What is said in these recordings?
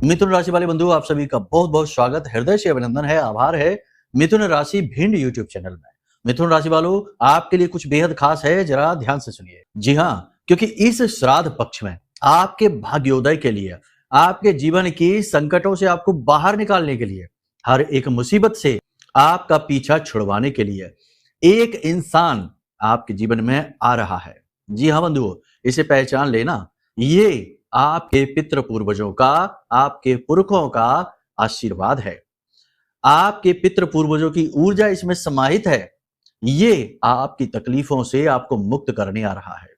मिथुन राशि वाले बंधु, आप सभी का बहुत बहुत स्वागत, हृदय से अभिनंदन है, आभार है मिथुन राशि भिंड यूट्यूब चैनल में। मिथुन राशि वालों, आपके लिए कुछ बेहद खास है, जरा ध्यान से सुनिए। जी हाँ, क्योंकि इस श्राद्ध पक्ष में आपके भाग्योदय के लिए, आपके जीवन की संकटों से आपको बाहर निकालने के लिए, हर एक मुसीबत से आपका पीछा छुड़वाने के लिए एक इंसान आपके जीवन में आ रहा है। जी हाँ बंधुओं, इसे पहचान लेना, ये आपके पितृ पूर्वजों का, आपके पुरखों का आशीर्वाद है। आपके पितृ पूर्वजों की ऊर्जा इसमें समाहित है। ये आपकी तकलीफों से आपको मुक्त करने आ रहा है।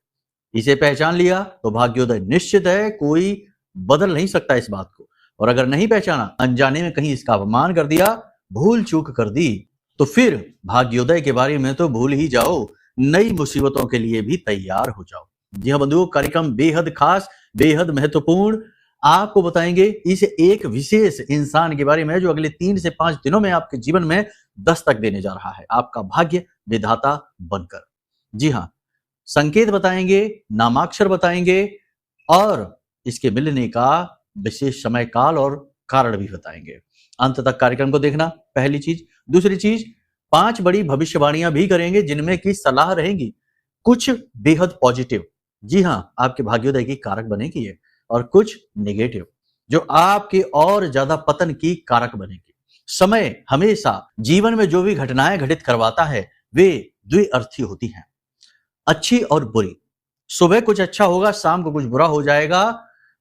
इसे पहचान लिया तो भाग्योदय निश्चित है, कोई बदल नहीं सकता इस बात को। और अगर नहीं पहचाना, अनजाने में कहीं इसका अपमान कर दिया, भूल चूक कर दी, तो फिर भाग्योदय के बारे में तो भूल ही जाओ, नई मुसीबतों के लिए भी तैयार हो जाओ। जी हाँ बंधुओं, कार्यक्रम बेहद खास, बेहद महत्वपूर्ण, आपको बताएंगे इस एक विशेष इंसान के बारे में जो अगले 3 से 5 दिनों में आपके जीवन में दस्तक देने जा रहा है, आपका भाग्य विधाता बनकर। जी हाँ, संकेत बताएंगे, नामाक्षर बताएंगे और इसके मिलने का विशेष समय काल और कारण भी बताएंगे। अंत तक कार्यक्रम को देखना, पहली चीज। दूसरी चीज, 5 बड़ी भविष्यवाणियां भी करेंगे जिनमें की सलाह रहेंगी कुछ बेहद पॉजिटिव, जी हाँ, आपके भाग्योदय की कारक बनेगी ये, और कुछ नेगेटिव जो आपके और ज्यादा पतन की कारक बनेगी। समय हमेशा जीवन में जो भी घटनाएं घटित करवाता है वे द्विअर्थी होती हैं, अच्छी और बुरी। सुबह कुछ अच्छा होगा, शाम को कुछ बुरा हो जाएगा।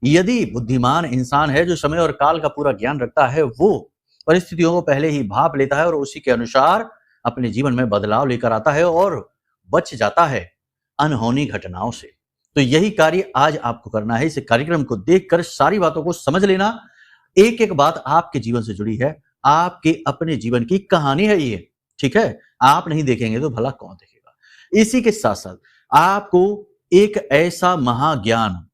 यदि बुद्धिमान इंसान है जो समय और काल का पूरा ज्ञान रखता है, वो परिस्थितियों को पहले ही भाप लेता है और उसी के अनुसार अपने जीवन में बदलाव लेकर आता है और बच जाता है अनहोनी घटनाओं से। तो यही कार्य आज आपको करना है। इस कार्यक्रम को देखकर सारी बातों को समझ लेना। एक एक बात आपके जीवन से जुड़ी है, आपके अपने जीवन की कहानी है ये, ठीक है। आप नहीं देखेंगे तो भला कौन देखेगा। इसी के साथ साथ आपको एक ऐसा महाज्ञान,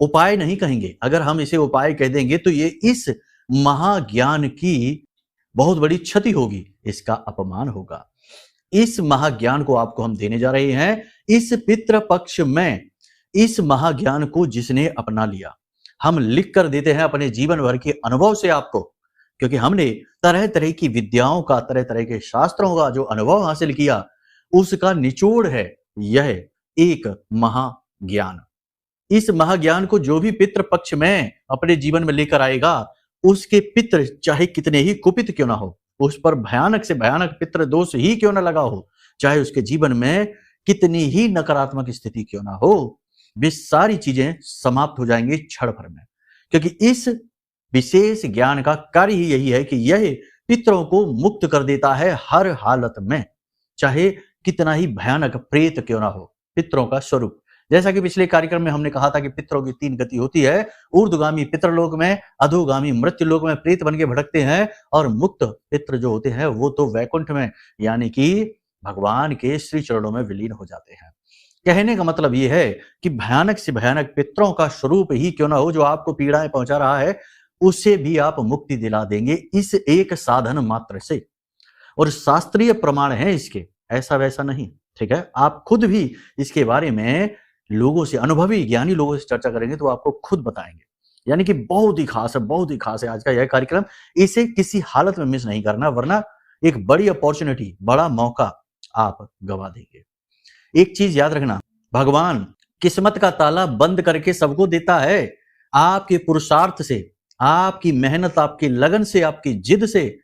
उपाय नहीं कहेंगे, अगर हम इसे उपाय कह देंगे तो ये इस महाज्ञान की बहुत बड़ी क्षति होगी, इसका अपमान होगा। इस महाज्ञान को आपको हम देने जा रहे हैं। इस पितृ पक्ष में इस महाज्ञान को जिसने अपना लिया, हम लिख कर देते हैं अपने जीवन भर के अनुभव से आपको, क्योंकि हमने तरह तरह की विद्याओं का, तरह तरह के शास्त्रों का जो अनुभव हासिल किया, उसका निचोड़ है यह एक महाज्ञान। इस महाज्ञान को जो भी पितृ पक्ष में अपने जीवन में लेकर आएगा, उसके पितृ चाहे कितने ही कुपित क्यों ना हो, उस पर भयानक से भयानक पितृ दोष ही क्यों ना लगा हो, चाहे उसके जीवन में कितनी ही नकारात्मक स्थिति क्यों ना हो, वे सारी चीजें समाप्त हो जाएंगी क्षण भर में। क्योंकि इस विशेष ज्ञान का कार्य ही यही है कि यह पितरों को मुक्त कर देता है हर हालत में, चाहे कितना ही भयानक प्रेत क्यों ना हो। पितरों का स्वरूप, जैसा कि पिछले कार्यक्रम में हमने कहा था कि पितरों की 3 गति होती है। ऊर्ध्वगामी पितरलोक में, अधोगामी मृत्युलोक में प्रेत बन के भटकते हैं, और मुक्त पितर जो होते हैं वो तो वैकुंठ में, यानी कि भगवान के श्री चरणों में विलीन हो जाते हैं। कहने का मतलब ये है कि भयानक से भयानक पितरों का स्वरूप ही क्यों ना हो जो आपको पीड़ाएं पहुंचा रहा है, उसे भी आप मुक्ति दिला देंगे इस एक साधन मात्र से। और शास्त्रीय प्रमाण है इसके, ऐसा वैसा नहीं, ठीक है। आप खुद भी इसके बारे में लोगों से, अनुभवी ज्ञानी लोगों से चर्चा करेंगे तो आपको खुद बताएंगे। यानी कि बहुत ही खास है, बहुत ही खास है आज का यह कार्यक्रम। इसे किसी हालत में मिस नहीं करना, वरना एक बड़ी अपॉर्चुनिटी, बड़ा मौका आप गवा देंगे। एक चीज याद रखना, भगवान किस्मत का ताला बंद करके सबको देता है। आपके पुरुषार्थ से, आपकी मेहनत, आपकी लगन से, आपकी जिद से,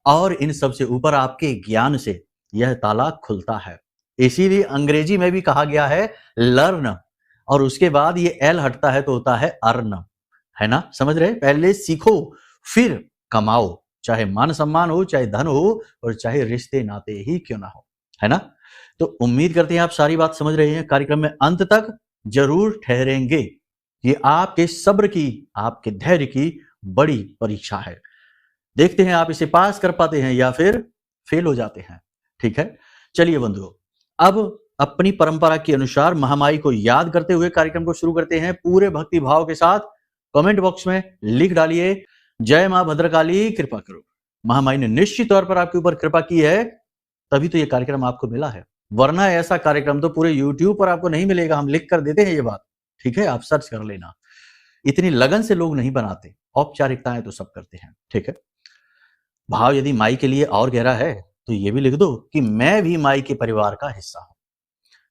और इन सब से ऊपर आपके ज्ञान से यह ताला खुलता है। इसीलिए अंग्रेजी में भी कहा गया है लर्न, और उसके बाद ये एल हटता है तो होता है अर्न, है ना, समझ रहे। पहले सीखो फिर कमाओ, चाहे मान सम्मान हो, चाहे धन हो, और चाहे रिश्ते नाते ही क्यों ना हो, है ना। तो उम्मीद करते हैं आप सारी बात समझ रहे हैं। कार्यक्रम में अंत तक जरूर ठहरेंगे। ये आपके सब्र की, आपके धैर्य की बड़ी परीक्षा है। देखते हैं आप इसे पास कर पाते हैं या फिर फेल हो जाते हैं, ठीक है। चलिए बंधुओं, अब अपनी परंपरा के अनुसार महामाई को याद करते हुए कार्यक्रम को शुरू करते हैं पूरे भक्ति भाव के साथ। कमेंट बॉक्स में लिख डालिए, जय मां भद्रकाली कृपा करो। महामाई ने निश्चित तौर पर आपके ऊपर कृपा की है, तभी तो ये कार्यक्रम आपको मिला है, वरना ऐसा कार्यक्रम तो पूरे YouTube पर आपको नहीं मिलेगा। हम लिख कर देते हैं ये बात, ठीक है, आप सर्च कर लेना। इतनी लगन से लोग नहीं बनाते, औपचारिकताएं तो सब करते हैं, ठीक है। भाव यदि माई के लिए और गहरा है तो ये भी लिख दो कि मैं भी माई के परिवार का हिस्सा हूं,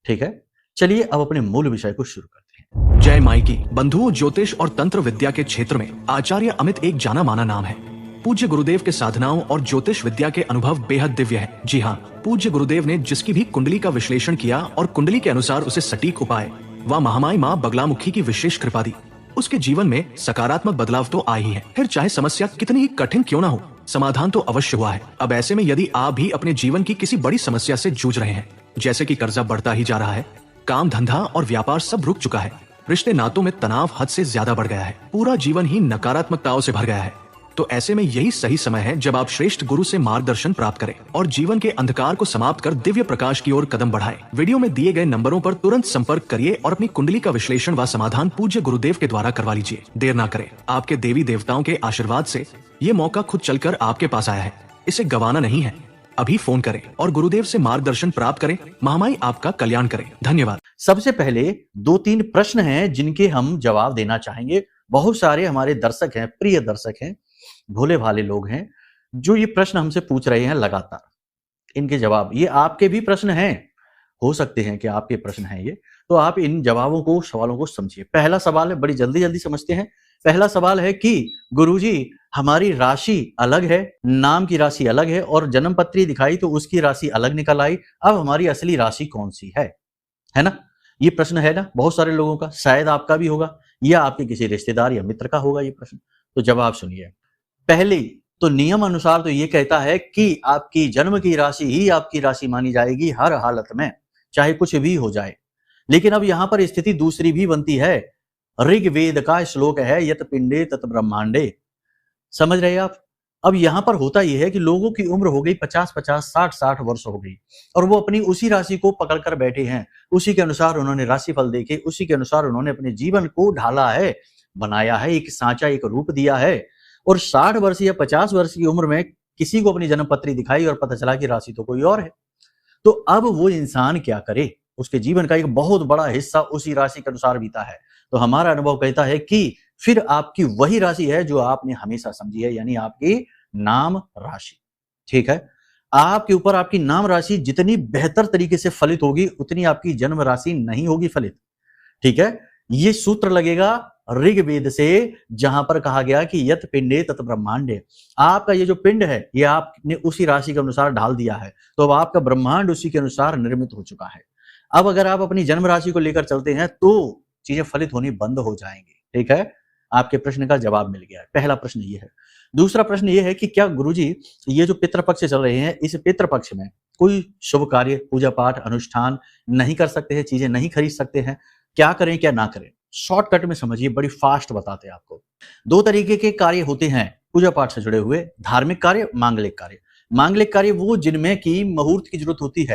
ठीक है। चलिए अब अपने मूल विषय को शुरू करते हैं। जय माई की। बंधुओं, ज्योतिष और तंत्र विद्या के क्षेत्र में आचार्य अमित एक जाना माना नाम है। पूज्य गुरुदेव के साधनाओं और ज्योतिष विद्या के अनुभव बेहद दिव्य है। जी हाँ, पूज्य गुरुदेव ने जिसकी भी कुंडली का विश्लेषण किया और कुंडली के अनुसार उसे सटीक उपाय व महामाई माँ बगलामुखी की विशेष कृपा दी, उसके जीवन में सकारात्मक बदलाव तो आए ही है। फिर चाहे समस्या कितनी ही कठिन क्यों ना हो, समाधान तो अवश्य हुआ है। अब ऐसे में यदि आप भी अपने जीवन की किसी बड़ी समस्या से जूझ रहे हैं, जैसे कि कर्जा बढ़ता ही जा रहा है, काम धंधा और व्यापार सब रुक चुका है, रिश्ते नातों में तनाव हद से ज्यादा बढ़ गया है, पूरा जीवन ही नकारात्मकताओं से भर गया है, तो ऐसे में यही सही समय है जब आप श्रेष्ठ गुरु से मार्गदर्शन प्राप्त करें और जीवन के अंधकार को समाप्त कर दिव्य प्रकाश की ओर कदम बढ़ाएं। वीडियो में दिए गए नंबरों पर तुरंत संपर्क करिए और अपनी कुंडली का विश्लेषण व समाधान पूज्य गुरुदेव के द्वारा करवा लीजिए। देर ना करें, आपके देवी देवताओं के आशीर्वाद से ये मौका खुद चलकर आपके पास आया है, इसे गंवाना नहीं है। अभी फोन करें और गुरुदेव से मार्गदर्शन प्राप्त करें। महामाई आपका कल्याण करें। धन्यवाद। सबसे पहले 2-3 प्रश्न हैं जिनके हम जवाब देना चाहेंगे। बहुत सारे हमारे दर्शक हैं, प्रिय दर्शक हैं, भोले भाले लोग हैं जो ये प्रश्न हमसे पूछ रहे हैं लगातार। इनके जवाब, ये आपके भी प्रश्न हैं, हो सकते हैं कि आपके प्रश्न हैं ये, तो आप इन जवाबों को, सवालों को समझिए। पहला सवाल है, बड़ी जल्दी जल्दी समझते हैं। पहला सवाल है कि गुरुजी हमारी राशि अलग है, नाम की राशि अलग है और जन्म पत्री दिखाई तो उसकी राशि अलग निकल आई, अब हमारी असली राशि कौन सी है ना? ये प्रश्न है ना बहुत सारे लोगों का, शायद आपका भी होगा या आपके किसी रिश्तेदार या मित्र का होगा ये प्रश्न। तो जवाब सुनिए। पहली तो नियम अनुसार तो ये कहता है कि आपकी जन्म की राशि ही आपकी राशि मानी जाएगी हर हालत में, चाहे कुछ भी हो जाए। लेकिन अब यहां पर स्थिति दूसरी भी बनती है। ऋग्वेद का श्लोक है, यत पिंडे तत ब्रह्मांडे। समझ रहे हैं आप? अब यहां पर होता यह है कि लोगों की उम्र हो गई 50-50, 60-60 वर्ष हो गई और वो अपनी उसी राशि को पकड़कर बैठे हैं। उसी के अनुसार उन्होंने राशिफल देखे, उसी के अनुसार उन्होंने अपने जीवन को ढाला है, बनाया है, एक सांचा, एक रूप दिया है। और 60 वर्ष या 50 वर्ष की उम्र में किसी को अपनी जन्म पत्री दिखाई और पता चला कि राशि तो कोई और है। तो अब वो इंसान क्या करे? उसके जीवन का एक बहुत बड़ा हिस्सा उसी राशि के अनुसार बीता है। तो हमारा अनुभव कहता है कि फिर आपकी वही राशि है जो आपने हमेशा समझी है, यानी आपकी नाम राशि। ठीक है, आपके ऊपर आपकी नाम राशि जितनी बेहतर तरीके से फलित होगी उतनी आपकी जन्म राशि नहीं होगी फलित। ठीक है, ये सूत्र लगेगा ऋग्वेद से, जहां पर कहा गया कि यत पिंडे तत ब्रह्मांडे। आपका ये जो पिंड है ये आपने उसी राशि के अनुसार ढाल दिया है, तो अब आपका ब्रह्मांड उसी के अनुसार निर्मित हो चुका है। अब अगर आप अपनी जन्म राशि को लेकर चलते हैं तो चीजें फलित होनी बंद हो जाएंगी। ठीक है, आपके प्रश्न का जवाब मिल गया है। पहला प्रश्न ये है। दूसरा प्रश्न ये है कि क्या गुरुजी ये जो पितृपक्ष चल रहे हैं, इस पितृपक्ष में कोई शुभ कार्य, पूजा पाठ, अनुष्ठान नहीं कर सकते हैं, चीजें नहीं खरीद सकते हैं, क्या करें क्या ना करें? शॉर्टकट में समझिए, बड़ी फास्ट बताते हैं आपको। 2 तरीके के कार्य होते हैं पूजा पाठ से जुड़े हुए, धार्मिक कार्य, मांगलिक कार्य। मांगलिक कार्य वो जिनमें की मुहूर्त की जरूरत होती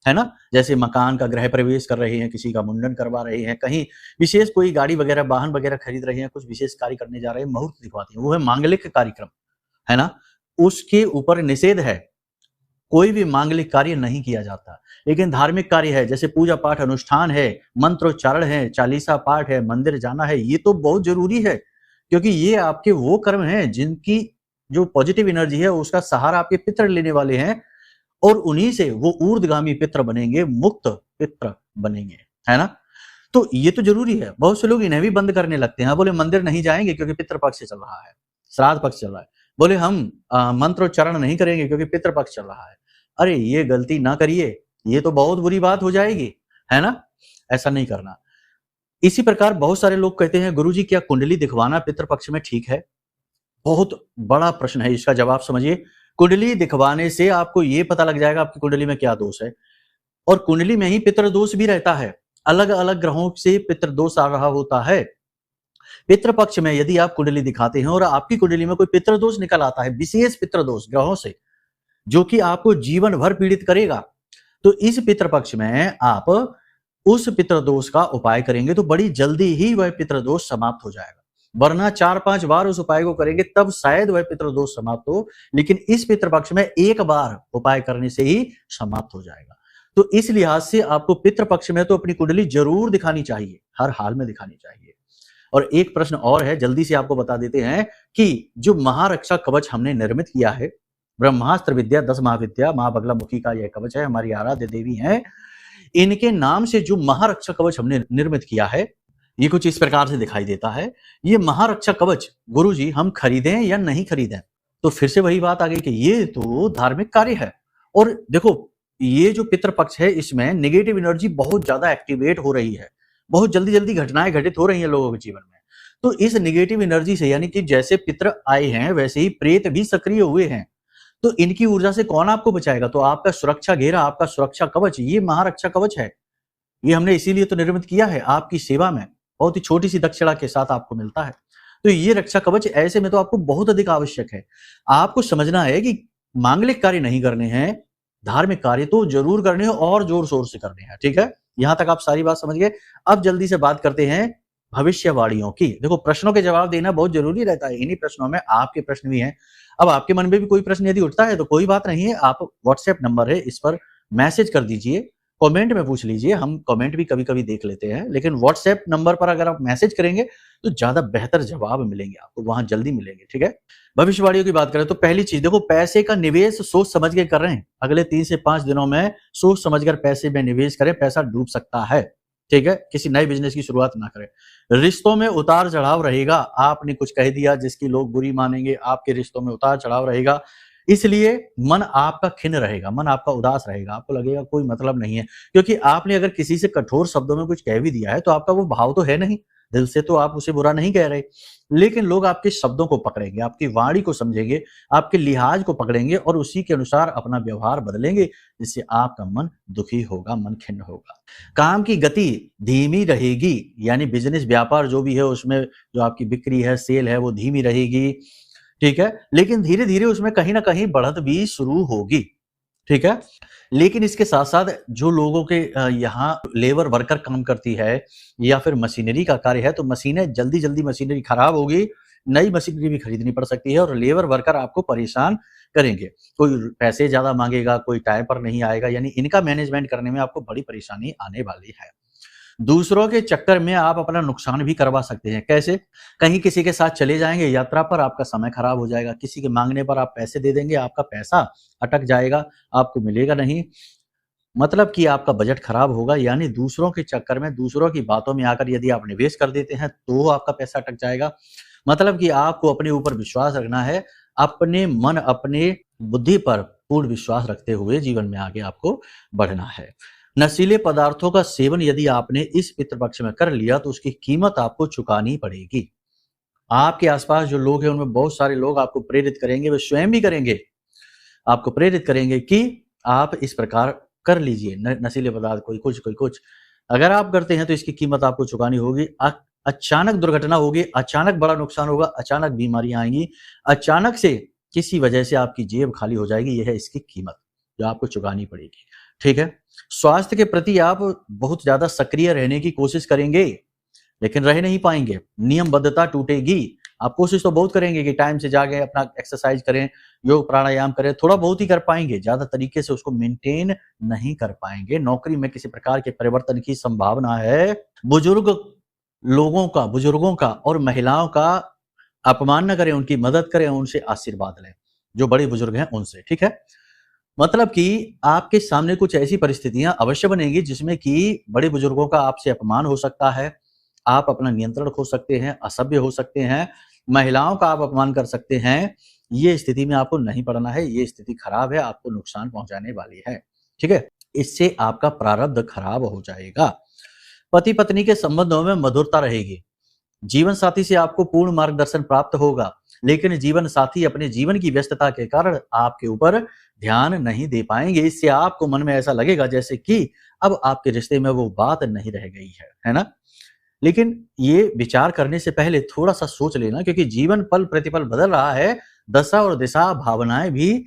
है ना? जैसे मकान का गृह प्रवेश कर रहे हैं, किसी का मुंडन करवा रहे हैं, कहीं विशेष कोई गाड़ी वगैरह, वाहन वगैरह खरीद रहे हैं, कुछ विशेष कार्य करने जा रहे हैं, मुहूर्त दिखवाते हैं, वो है मांगलिक कार्यक्रम, है ना? उसके ऊपर निषेध है, कोई भी मांगलिक कार्य नहीं किया जाता। लेकिन धार्मिक कार्य है, जैसे पूजा पाठ, अनुष्ठान है, मंत्रोच्चारण है, चालीसा पाठ है, मंदिर जाना है, ये तो बहुत जरूरी है, क्योंकि ये आपके वो कर्म हैं जिनकी जो पॉजिटिव एनर्जी है उसका सहारा आपके पितृ लेने वाले हैं और उन्हीं से वो ऊर्ध्वगामी पितृ बनेंगे, मुक्त पितृ बनेंगे, है ना? तो ये तो जरूरी है। बहुत से लोग इन्हें भी बंद करने लगते हैं, बोले मंदिर नहीं जाएंगे क्योंकि पितृ पक्ष चल रहा है, श्राद्ध पक्ष चल रहा है, बोले हम मंत्रोच्चारण नहीं करेंगे क्योंकि पितृ पक्ष चल रहा है। अरे ये गलती ना करिए, ये तो बहुत बुरी बात हो जाएगी, है ना? ऐसा नहीं करना। इसी प्रकार बहुत सारे लोग कहते हैं गुरुजी क्या कुंडली दिखवाना पितृपक्ष में ठीक है? बहुत बड़ा प्रश्न है, इसका जवाब समझिए। कुंडली दिखवाने से आपको ये पता लग जाएगा आपकी कुंडली में क्या दोष है, और कुंडली में ही पितृदोष भी रहता है। अलग अलग ग्रहों से पितृदोष आ रहा होता है। पितृपक्ष में यदि आप कुंडली दिखाते हैं और आपकी कुंडली में कोई पितृदोष निकल आता है, विशेष पितृदोष ग्रहों से, जो कि आपको जीवन भर पीड़ित करेगा, तो इस पितृपक्ष में आप उस पितृदोष का उपाय करेंगे तो बड़ी जल्दी ही वह पितृदोष समाप्त हो जाएगा। वरना 4-5 बार उस उपाय को करेंगे तब शायद वह पितृदोष समाप्त हो, लेकिन इस पितृपक्ष में एक बार उपाय करने से ही समाप्त हो जाएगा। तो इस लिहाज से आपको पितृपक्ष में तो अपनी कुंडली जरूर दिखानी चाहिए, हर हाल में दिखानी चाहिए। और एक प्रश्न और है, जल्दी से आपको बता देते हैं कि जो महारक्षा कवच हमने निर्मित किया है, ब्रह्मास्त्र विद्या 10 महाविद्या माँ बगलामुखी का यह कवच है, हमारी आराध्य देवी है। इनके नाम से जो महारक्षा कवच हमने निर्मित किया है, ये कुछ इस प्रकार से दिखाई देता है। ये महारक्षा कवच गुरुजी हम खरीदें या नहीं खरीदें? तो फिर से वही बात आ गई कि ये तो धार्मिक कार्य है। और देखो, ये जो पितृपक्ष है, इसमें नेगेटिव एनर्जी बहुत ज्यादा एक्टिवेट हो रही है, बहुत जल्दी जल्दी घटनाएं घटित हो रही हैं लोगों के जीवन में। तो इस नेगेटिव एनर्जी से, यानी कि जैसे पितृ आए हैं वैसे ही प्रेत भी सक्रिय हुए हैं। तो इनकी ऊर्जा से कौन आपको बचाएगा? तो आपका सुरक्षा घेरा, आपका सुरक्षा कवच, ये महारक्षा कवच है। ये हमने इसीलिए तो निर्मित किया है आपकी सेवा में, बहुत ही छोटी सी दक्षिणा के साथ आपको मिलता है। तो ये रक्षा कवच ऐसे में तो आपको बहुत अधिक आवश्यक है। आपको समझना है कि मांगलिक कार्य नहीं करने हैं, धार्मिक कार्य तो जरूर करने हैं और जोर शोर से करने हैं। ठीक है, यहां तक आप सारी बात समझ गए। अब जल्दी से बात करते हैं भविष्यवाणियों की। देखो, प्रश्नों के जवाब देना बहुत जरूरी रहता है। इन्हीं प्रश्नों में आपके प्रश्न भी हैं। अब आपके मन में भी कोई प्रश्न यदि उठता है तो कोई बात नहीं है, आप व्हाट्सएप नंबर है, इस पर मैसेज कर दीजिए, कमेंट में पूछ लीजिए। हम कमेंट भी कभी कभी देख लेते हैं, लेकिन व्हाट्सएप नंबर पर अगर आप मैसेज करेंगे तो ज्यादा बेहतर जवाब मिलेंगे आपको, वहां जल्दी मिलेंगे। ठीक है, भविष्यवाणियों की बात करें तो पहली चीज देखो, पैसे का निवेश सोच समझ के कर रहे हैं। अगले 3 से 5 दिनों में सोच समझकर पैसे में निवेश करें, पैसा डूब सकता है। ठीक है, किसी नए बिजनेस की शुरुआत ना करें। रिश्तों में उतार चढ़ाव रहेगा। आपने कुछ कह दिया जिसकी लोग बुरी मानेंगे, आपके रिश्तों में उतार चढ़ाव रहेगा, इसलिए मन आपका खिन्न रहेगा, मन आपका उदास रहेगा। आपको लगेगा कोई मतलब नहीं है, क्योंकि आपने अगर किसी से कठोर शब्दों में कुछ कह भी दिया है तो आपका वो भाव तो है नहीं, दिल से तो आप उसे बुरा नहीं कह रहे, लेकिन लोग आपके शब्दों को पकड़ेंगे, आपकी वाणी को समझेंगे, आपके लिहाज को पकड़ेंगे और उसी के अनुसार अपना व्यवहार बदलेंगे, जिससे आपका मन दुखी होगा, मन खिन्न होगा। काम की गति धीमी रहेगी, यानी बिजनेस व्यापार जो भी है उसमें जो आपकी बिक्री है, सेल है, वो धीमी रहेगी। ठीक है, लेकिन धीरे धीरे उसमें कहीं ना कहीं बढ़त भी शुरू होगी। ठीक है, लेकिन इसके साथ साथ जो लोगों के यहाँ लेबर वर्कर काम करती है या फिर मशीनरी का कार्य है, तो मशीनें जल्दी जल्दी मशीनरी खराब होगी, नई मशीनरी भी खरीदनी पड़ सकती है और लेबर वर्कर आपको परेशान करेंगे। कोई पैसे ज्यादा मांगेगा, कोई टाइम पर नहीं आएगा, यानी इनका मैनेजमेंट करने में आपको बड़ी परेशानी आने वाली है। दूसरों के चक्कर में आप अपना नुकसान भी करवा सकते हैं। कैसे? कहीं किसी के साथ चले जाएंगे यात्रा पर, आपका समय खराब हो जाएगा। किसी के मांगने पर आप पैसे दे देंगे, आपका पैसा अटक जाएगा, आपको मिलेगा नहीं, मतलब कि आपका बजट खराब होगा। यानी दूसरों के चक्कर में, दूसरों की बातों में आकर यदि आप निवेश कर देते हैं तो आपका पैसा अटक जाएगा। मतलब कि आपको अपने ऊपर विश्वास रखना है, अपने मन, अपने बुद्धि पर पूर्ण विश्वास रखते हुए जीवन में आगे आपको बढ़ना है। नशीले पदार्थों का सेवन यदि आपने इस पितृपक्ष में कर लिया तो उसकी कीमत आपको चुकानी पड़ेगी। आपके आसपास जो लोग हैं उनमें बहुत सारे लोग आपको प्रेरित करेंगे, वे स्वयं भी करेंगे, आपको प्रेरित करेंगे कि आप इस प्रकार कर लीजिए नशीले पदार्थ, कोई कुछ। अगर आप करते हैं तो इसकी कीमत आपको चुकानी होगी। अचानक दुर्घटना होगी, अचानक बड़ा नुकसान होगा, अचानक बीमारियां आएंगी, अचानक से किसी वजह से आपकी जेब खाली हो जाएगी। यह है इसकी कीमत जो आपको चुकानी पड़ेगी। ठीक है, स्वास्थ्य के प्रति आप बहुत ज्यादा सक्रिय रहने की कोशिश करेंगे, लेकिन रह नहीं पाएंगे, नियमबद्धता टूटेगी। आप कोशिश तो बहुत करेंगे कि टाइम से जागे, अपना एक्सरसाइज करें, योग प्राणायाम करें, थोड़ा बहुत ही कर पाएंगे, ज्यादा तरीके से उसको मेंटेन नहीं कर पाएंगे। नौकरी में किसी प्रकार के परिवर्तन की संभावना है। बुजुर्गों का और महिलाओं का अपमान न करें, उनकी मदद करें, उनसे आशीर्वाद लें, जो बड़े बुजुर्ग हैं उनसे। ठीक है, मतलब कि आपके सामने कुछ ऐसी परिस्थितियां अवश्य बनेंगी जिसमें कि बड़े बुजुर्गों का आपसे अपमान हो सकता है, आप अपना नियंत्रण खो सकते हैं, असभ्य हो सकते हैं, महिलाओं का आप अपमान कर सकते हैं। ये स्थिति में आपको नहीं पड़ना है, ये स्थिति खराब है, आपको नुकसान पहुंचाने वाली है। ठीक है, इससे आपका प्रारब्ध खराब हो जाएगा। पति पत्नी के संबंधों में मधुरता रहेगी। जीवन साथी से आपको पूर्ण मार्गदर्शन प्राप्त होगा, लेकिन जीवन साथी अपने जीवन की व्यस्तता के कारण आपके ऊपर ध्यान नहीं दे पाएंगे। इससे आपको मन में ऐसा लगेगा जैसे कि अब आपके रिश्ते में वो बात नहीं रह गई है ना? लेकिन ये विचार करने से पहले थोड़ा सा सोच लेना, क्योंकि जीवन पल प्रतिपल बदल रहा है। दशा और दिशा भावनाएं भी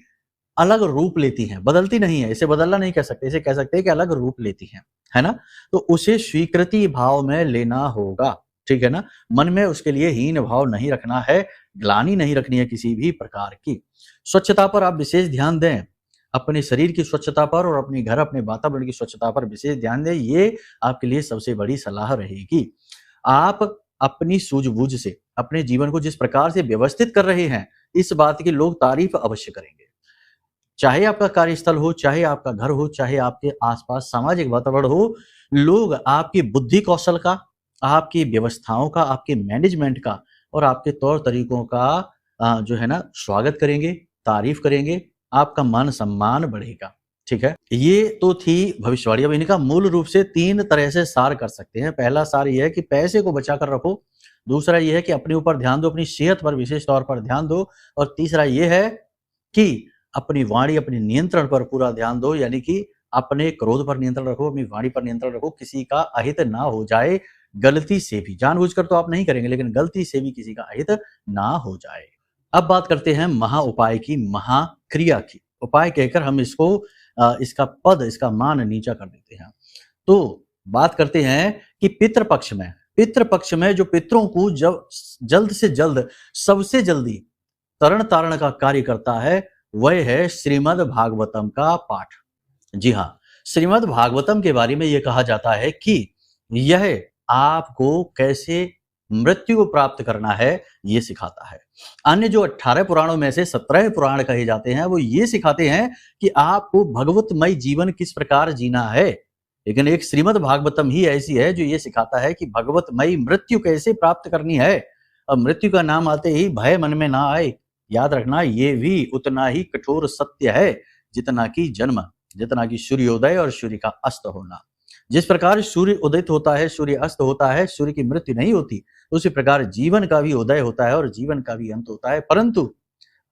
अलग रूप लेती हैं, बदलती नहीं है। इसे बदलना नहीं कह सकते, इसे कह सकते हैं कि अलग रूप लेती हैं, है ना? तो उसे स्वीकृति भाव में लेना होगा। ठीक है ना? मन में उसके लिए हीन भाव नहीं रखना है, ग्लानि नहीं रखनी है किसी भी प्रकार की। स्वच्छता पर आप विशेष ध्यान दें, अपने शरीर की स्वच्छता पर और अपने घर, अपने वातावरण की स्वच्छता पर विशेष ध्यान दें। ये आपके लिए सबसे बड़ी सलाह रहेगी। आप अपनी सूझबूझ से अपने जीवन को जिस प्रकार से व्यवस्थित कर रहे हैं, इस बात की लोग तारीफ अवश्य करेंगे। चाहे आपका कार्यस्थल हो, चाहे आपका घर हो, चाहे आपके आसपास सामाजिक वातावरण हो, लोग आपकी बुद्धि कौशल का, आपकी व्यवस्थाओं का, आपके मैनेजमेंट का और आपके तौर तरीकों का जो है ना स्वागत करेंगे, तारीफ करेंगे, आपका मान सम्मान बढ़ेगा। ठीक है, ये तो थी भविष्यवाणी। अब इनका मूल रूप से 3 तरह से सार कर सकते हैं। पहला सार ये है कि पैसे को बचा कर रखो, दूसरा ये है कि अपने ऊपर ध्यान दो, अपनी सेहत पर विशेष तौर पर ध्यान दो, और तीसरा ये है कि अपनी वाणी, अपने नियंत्रण पर पूरा ध्यान दो, यानी कि अपने क्रोध पर नियंत्रण रखो, अपनी वाणी पर नियंत्रण रखो, किसी का अहित ना हो जाए, गलती से भी। जानबूझकर तो आप नहीं करेंगे, लेकिन गलती से भी किसी का अहित ना हो जाए। अब बात करते हैं महा उपाय की, महाक्रिया की। उपाय कहकर हम इसको इसका पद, इसका मान नीचा कर देते हैं। तो बात करते हैं कि पितृपक्ष में जो पितरों को जब जल्द से जल्द, सबसे जल्दी तरण तारण का कार्य करता है, वह है श्रीमद् भागवतम का पाठ। जी हाँ, श्रीमद् भागवतम के बारे में यह कहा जाता है कि यह आपको कैसे मृत्यु को प्राप्त करना है, ये सिखाता है। अन्य जो 18 पुराणों में से 17 पुराण कहे जाते हैं, वो ये सिखाते हैं कि आपको भगवतमय जीवन किस प्रकार जीना है। लेकिन एक श्रीमद् भागवतम ही ऐसी है जो ये सिखाता है कि भगवतमय मृत्यु कैसे प्राप्त करनी है। अब मृत्यु का नाम आते ही भय मन में ना आए, याद रखना ये भी उतना ही कठोर सत्य है जितना कि जन्म, जितना कि सूर्योदय और सूर्य का अस्त होना। जिस प्रकार सूर्य उदित होता है, सूर्य अस्त होता है, सूर्य की मृत्यु नहीं होती, उसी प्रकार जीवन का भी उदय होता है और जीवन का भी अंत होता है, परंतु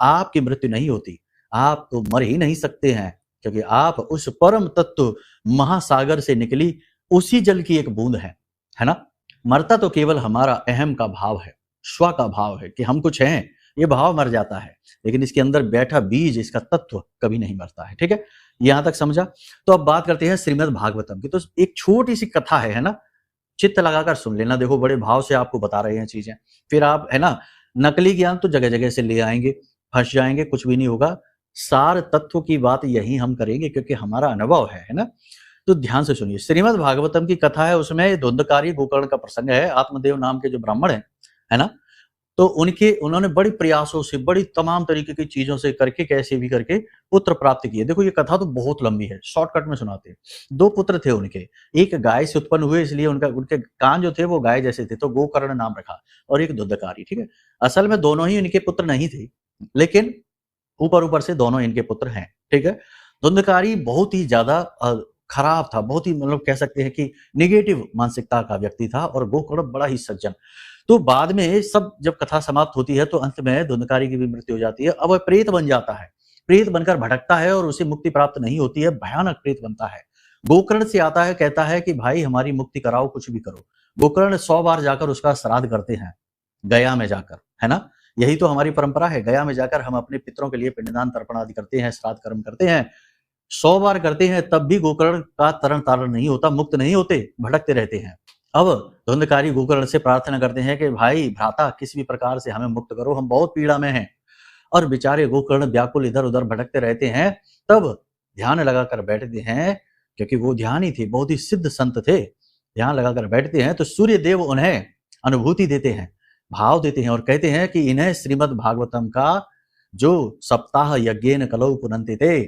आपकी मृत्यु नहीं होती। आप तो मर ही नहीं सकते हैं, क्योंकि आप उस परम तत्व महासागर से निकली उसी जल की एक बूंद है ना। मरता तो केवल हमारा अहम का भाव है, स्व का भाव है कि हम कुछ हैं, ये भाव मर जाता है, लेकिन इसके अंदर बैठा बीज, इसका तत्व कभी नहीं मरता है। ठीक है, यहां तक समझा। तो अब बात करते हैं श्रीमद् भागवतम की। तो एक छोटी सी कथा है ना, चित्त लगाकर सुन लेना। देखो, बड़े भाव से आपको बता रहे हैं चीजें, फिर आप है ना नकली ज्ञान तो जगह जगह से ले आएंगे, फंस जाएंगे, कुछ भी नहीं होगा। सार तत्व की बात यही हम करेंगे, क्योंकि हमारा अनुभव है ना। तो ध्यान से सुनिए। श्रीमद् भागवतम की कथा है, उसमें धुंधकारी गोकर्ण का प्रसंग है। आत्मदेव नाम के जो ब्राह्मण है ना, तो उन्होंने बड़ी प्रयासों से, बड़ी तमाम तरीके की चीजों से करके, कैसे भी करके पुत्र प्राप्त किए। देखो, ये कथा तो बहुत लंबी है, शॉर्टकट में सुनाते हैं। 2 पुत्र थे उनके, एक गाय से उत्पन्न हुए, इसलिए उनके कान जो थे वो गाय जैसे थे, तो गोकर्ण नाम रखा, और एक धुंधकारी। ठीक है, असल में दोनों ही इनके पुत्र नहीं थे, लेकिन ऊपर से दोनों इनके पुत्र हैं। ठीक है, धुंधकारी बहुत ही ज्यादा खराब था, बहुत ही मतलब कह सकते हैं कि निगेटिव मानसिकता का व्यक्ति था, और गोकर्ण बड़ा ही सज्जन। तो बाद में सब जब कथा समाप्त होती है, तो अंत में धुंधकारी की भी मृत्यु हो जाती है। अब वह प्रेत बन जाता है, प्रेत बनकर भटकता है, और उसे मुक्ति प्राप्त नहीं होती है, भयानक प्रेत बनता है। गोकर्ण से आता है, कहता है कि भाई हमारी मुक्ति कराओ, कुछ भी करो। गोकर्ण 100 बार जाकर उसका श्राद्ध करते हैं, गया में जाकर, है ना। यही तो हमारी परंपरा है, गया में जाकर हम अपने पितरों के लिए पिंडदान तर्पण आदि करते हैं, श्राद्ध कर्म करते हैं। 100 बार करते हैं, तब भी गोकर्ण का तरण तारण नहीं होता, मुक्त नहीं होते, भटकते रहते हैं। अब धुंधकारी गोकर्ण से प्रार्थना करते हैं कि भाई भ्राता, किसी भी प्रकार से हमें मुक्त करो, हम बहुत पीड़ा में हैं। और बेचारे गोकर्ण व्याकुल इधर उधर भटकते रहते हैं। तब ध्यान लगाकर बैठते हैं, क्योंकि वो ध्यानी थे, बहुत ही सिद्ध संत थे। ध्यान लगाकर बैठते हैं तो सूर्य देव उन्हें अनुभूति देते हैं, भाव देते हैं, और कहते हैं कि इन्हें श्रीमद् भागवतम का जो सप्ताह यज्ञेन कलौ पुनन्ति थे,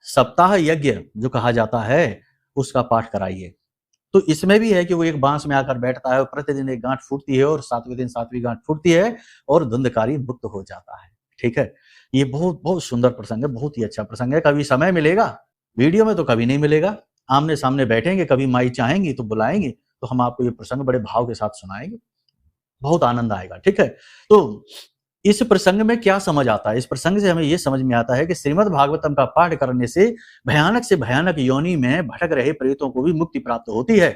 सप्ताह यज्ञ जो कहा जाता है, उसका पाठ कराइए। तो इसमें भी है कि वो एक बांस में आकर बैठता है, और प्रतिदिन एक गांठ फूटती है, और 7वें दिन 7वीं गांठ फूटती है, और धुंधकारी मुक्त हो जाता है। ठीक है, ये बहुत बहुत सुंदर प्रसंग है, बहुत ही अच्छा प्रसंग है। कभी समय मिलेगा, वीडियो में तो कभी नहीं मिलेगा, आमने सामने बैठेंगे, कभी माई चाहेंगी तो बुलाएंगे, तो हम आपको ये प्रसंग बड़े भाव के साथ सुनाएंगे, बहुत आनंद आएगा। ठीक है, तो इस प्रसंग में क्या समझ आता है? इस प्रसंग से हमें यह समझ में आता है कि श्रीमद् भागवतम का पाठ करने से भयानक योनि में भटक रहे प्रेतों को भी मुक्ति प्राप्त होती है।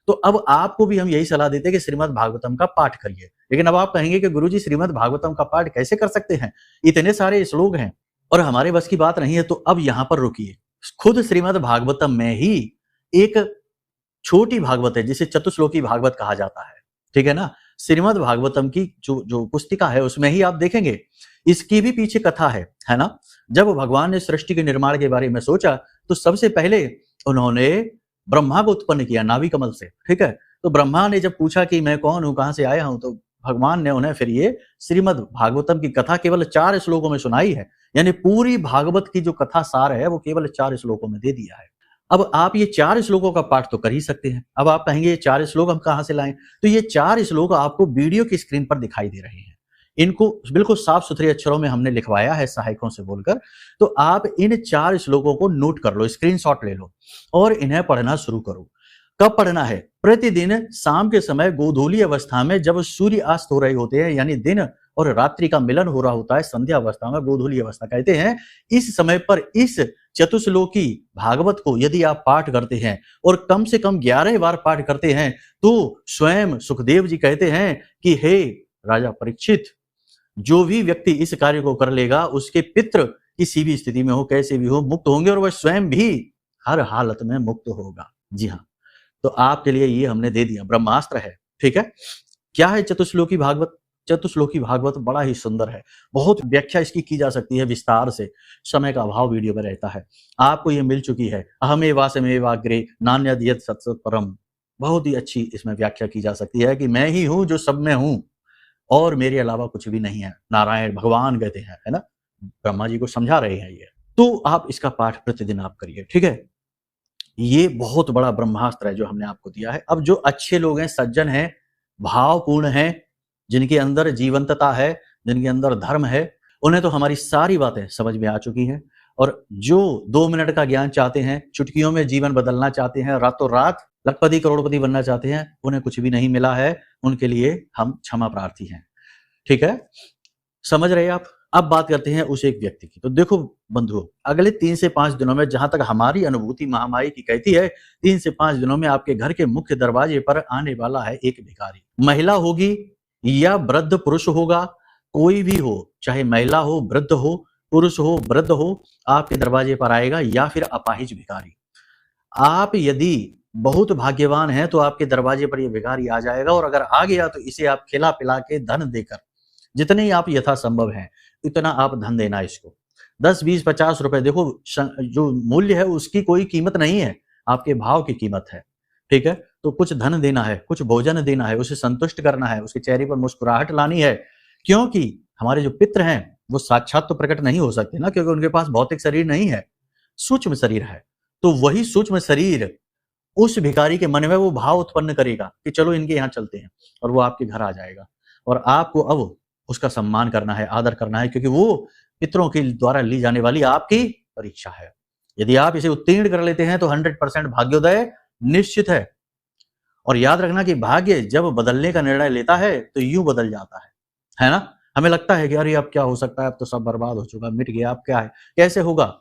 तो अब आपको भी हम यही सलाह देते हैं कि श्रीमद् भागवतम का पाठ करिए। लेकिन अब आप कहेंगे कि गुरुजी श्रीमद् भागवतम का पाठ कैसे कर सकते हैं, इतने सारे श्लोक हैं और हमारे बस की बात नहीं है। तो अब यहां पर रुकिए, खुद श्रीमद् भागवतम में ही एक छोटी भागवत है जिसे चतुश्लोकी भागवत कहा जाता है। ठीक है ना, श्रीमद् भागवतम की जो पुस्तिका है उसमें ही आप देखेंगे, इसकी भी पीछे कथा है ना। जब भगवान ने सृष्टि के निर्माण के बारे में सोचा, तो सबसे पहले उन्होंने ब्रह्मा को उत्पन्न किया नाभि कमल से। ठीक है, तो ब्रह्मा ने जब पूछा कि मैं कौन हूँ, कहाँ से आया हूँ, तो भगवान ने उन्हें फिर ये श्रीमद् भागवतम की कथा केवल 4 श्लोकों में सुनाई है। यानी पूरी भागवत की जो कथा सार है वो केवल 4 श्लोकों में दे दिया है। अब आप ये 4 श्लोकों का पाठ तो कर ही सकते हैं। अब आप कहेंगे ये 4 श्लोक हम कहाँ से लाएं? तो ये 4 श्लोक आपको वीडियो की स्क्रीन पर दिखाई दे रहे हैं। इनको बिल्कुल साफ-सुथरे अक्षरों में हमने लिखवाया है सहायकों से बोलकर। तो आप इन 4 श्लोकों को नोट कर लो, स्क्रीनशॉट ले लो और इन्हें पढ़ना शुरू करो। कब पढ़ना है? प्रतिदिन शाम के समय गोधूली अवस्था में जब सूर्य अस्त हो रहे होते हैं, यानी दिन और रात्रि का मिलन हो रहा होता है, संध्या अवस्था में गोधूली अवस्था कहते हैं। इस समय पर इस चतुश्लोकी भागवत को यदि आप पाठ करते हैं और कम से कम 11 बार पाठ करते हैं, तो स्वयं सुखदेव जी कहते हैं कि हे राजा परीक्षित, जो भी व्यक्ति इस कार्य को कर लेगा उसके पितृ किसी भी स्थिति में हो, कैसे भी हो, मुक्त होंगे और वह स्वयं भी हर हालत में मुक्त होगा। जी हाँ, तो आपके लिए ये हमने दे दिया, ब्रह्मास्त्र है। ठीक है, क्या है चतुश्लोकी भागवत? चतुश्लोकी भागवत बड़ा ही सुंदर है, बहुत व्याख्या इसकी की जा सकती है विस्तार से, समय का अभाव वीडियो में रहता है। आपको ये मिल चुकी है, अहमेवासमेवाग्रे नान्यद्यत् सत्सत् परम। बहुत ही अच्छी इसमें व्याख्या की जा सकती है कि मैं ही हूं जो सब में हूं और मेरे अलावा कुछ भी नहीं है। नारायण भगवान कहते हैं, है ना, ब्रह्मा जी को समझा रहे हैं ये। तो आप इसका पाठ प्रतिदिन आप करिए। ठीक है, ये बहुत बड़ा ब्रह्मास्त्र है जो हमने आपको दिया है। अब जो अच्छे लोग हैं, सज्जन हैं, भावपूर्ण हैं, जिनके अंदर जीवंतता है, जिनके अंदर धर्म है, उन्हें तो हमारी सारी बातें समझ में आ चुकी हैं। और जो 2 मिनट का ज्ञान चाहते हैं, चुटकियों में जीवन बदलना चाहते हैं, रातों रात लखपति करोड़पति बनना चाहते हैं, उन्हें कुछ भी नहीं मिला है, उनके लिए हम क्षमा प्रार्थी हैं। ठीक है, समझ रहे आप? अब बात करते हैं उस एक व्यक्ति की। तो देखो बंधुओं, अगले 3 से 5 दिनों में, जहां तक हमारी अनुभूति महामाई की कहती है, 3 से 5 दिनों में आपके घर के मुख्य दरवाजे पर आने वाला है एक भिखारी। महिला होगी या वृद्ध पुरुष होगा, कोई भी हो, चाहे महिला हो, वृद्ध हो, पुरुष हो, वृद्ध हो, आपके दरवाजे पर आएगा, या फिर अपाहिज भिखारी। आप यदि बहुत भाग्यवान हैं तो आपके दरवाजे पर ये भिखारी आ जाएगा, और अगर आ गया तो इसे आप खिला पिला के धन देकर, जितने ही आप यथासंभव हैं इतना आप धन देना इसको। 10, 20, 50 रुपए, देखो जो मूल्य है उसकी कोई कीमत नहीं है, आपके भाव की कीमत है। ठीक है, तो कुछ धन देना है, कुछ भोजन देना है, उसे संतुष्ट करना है, उसके चेहरे पर मुस्कुराहट लानी है। क्योंकि हमारे जो पितृ हैं वो साक्षात तो प्रकट नहीं हो सकते ना, क्योंकि उनके पास भौतिक शरीर नहीं है, सूक्ष्म शरीर है। तो वही सूक्ष्म शरीर उस भिखारी के मन में वो भाव उत्पन्न करेगा कि चलो इनके यहाँ चलते हैं, और वो आपके घर आ जाएगा। और आपको अब उसका सम्मान करना है, आदर करना है, क्योंकि वो पितरों के द्वारा ली जाने वाली आपकी परीक्षा है। यदि आप इसे उत्तीर्ण कर लेते हैं तो 100% भाग्योदय निश्चित है। और याद रखना कि भाग्य जब बदलने का निर्णय लेता है तो यूं बदल जाता है ना। हमें लगता है कि अरे अब क्या हो सकता है, अब तो सब बर्बाद हो चुका, मिट गया, अब क्या है, कैसे होगा।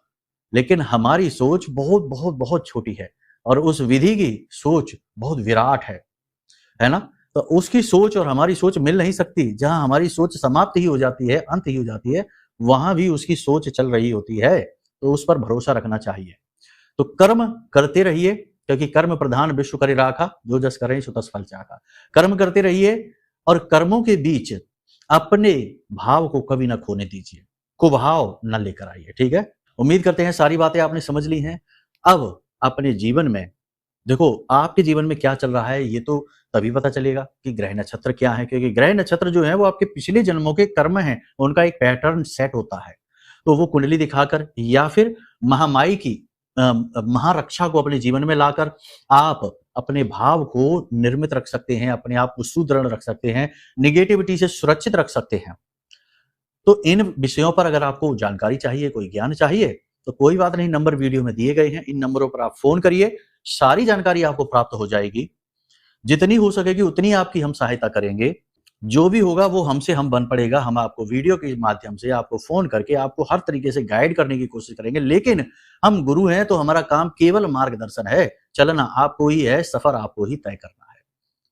लेकिन हमारी सोच बहुत बहुत बहुत छोटी है, और उस विधि की सोच बहुत विराट है ना। तो उसकी सोच और हमारी सोच मिल नहीं सकती। जहां हमारी सोच समाप्त ही हो जाती है, अंत ही हो जाती है, वहां भी उसकी सोच चल रही होती है। तो उस पर भरोसा रखना चाहिए। तो कर्म करते रहिए, क्योंकि कर्म प्रधान विश्व करे राखा, जो जस करें सो तस फल चाखा। कर्म करते रहिए, और कर्मों के बीच अपने भाव को कभी ना खोने दीजिए, कुभाव न लेकर आइए। ठीक है, उम्मीद करते हैं सारी बातें आपने समझ ली हैं। अब अपने जीवन में देखो, आपके जीवन में क्या चल रहा है ये तो तभी पता चलेगा कि ग्रह नक्षत्र क्या है, क्योंकि ग्रह नक्षत्र जो है वो आपके पिछले जन्मों के कर्म हैं, उनका एक पैटर्न सेट होता है। तो वो कुंडली दिखाकर या फिर महामाई की महारक्षा को अपने जीवन में लाकर आप अपने भाव को निर्मित रख सकते हैं, अपने आप को सुदृढ़ रख सकते हैं, निगेटिविटी से सुरक्षित रख सकते हैं। तो इन विषयों पर अगर आपको जानकारी चाहिए, कोई ज्ञान चाहिए, तो कोई बात नहीं, नंबर वीडियो में दिए गए हैं, इन नंबरों पर आप फोन करिए, सारी जानकारी आपको प्राप्त हो जाएगी। जितनी हो सकेगी उतनी आपकी हम सहायता करेंगे। जो भी होगा वो हमसे हम बन पड़ेगा। हम आपको वीडियो के माध्यम से, आपको फोन करके, आपको हर तरीके से गाइड करने की कोशिश करेंगे। लेकिन हम गुरु हैं तो हमारा काम केवल मार्गदर्शन है। चलना आपको ही है, सफर आपको ही तय करना है।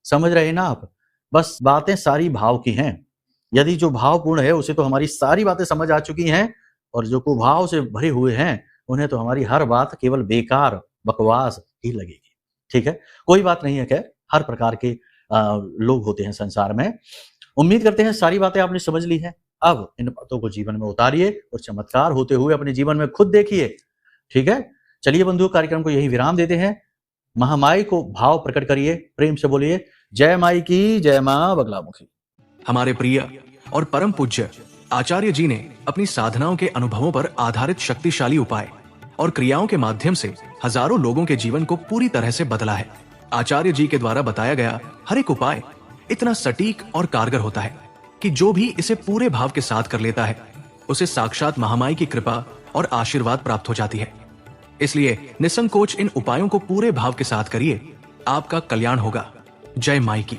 समझ रहे ना आप? बस बातें सारी भाव की हैं। यदि जो भावपूर्ण है उसे तो हमारी सारी बातें समझ आ चुकी हैं, और जो कुभाव से भरे हुए हैं उन्हें तो हमारी हर बात केवल बेकार बकवास ही लगेगी। ठीक है, कोई बात नहीं है। खैर, हर प्रकार के लोग होते हैं संसार में। उम्मीद करते हैं सारी बातें आपने समझ ली हैं। अब इन बातों को जीवन में उतारिए और चमत्कार होते हुए अपने जीवन में खुद देखिए। ठीक है, चलिए बंधुओं, कार्यक्रम को यही विराम देते हैं। महामाई को भाव प्रकट करिए, प्रेम से बोलिए जय माई की, जय मां बगलामुखी। हमारे प्रिय और परम पूज्य आचार्य जी ने अपनी साधनाओं के अनुभवों पर आधारित शक्तिशाली उपाय और क्रियाओं के माध्यम से हजारों लोगों के जीवन को पूरी तरह से बदला है। आचार्य जी के द्वारा बताया गया हर एक उपाय इतना सटीक और कारगर होता है कि जो भी इसे पूरे भाव के साथ कर लेता है उसे साक्षात महामाई की कृपा और आशीर्वाद प्राप्त हो जाती है। इसलिए निसंकोच इन उपायों को पूरे भाव के साथ करिए, आपका कल्याण होगा। जय माई की।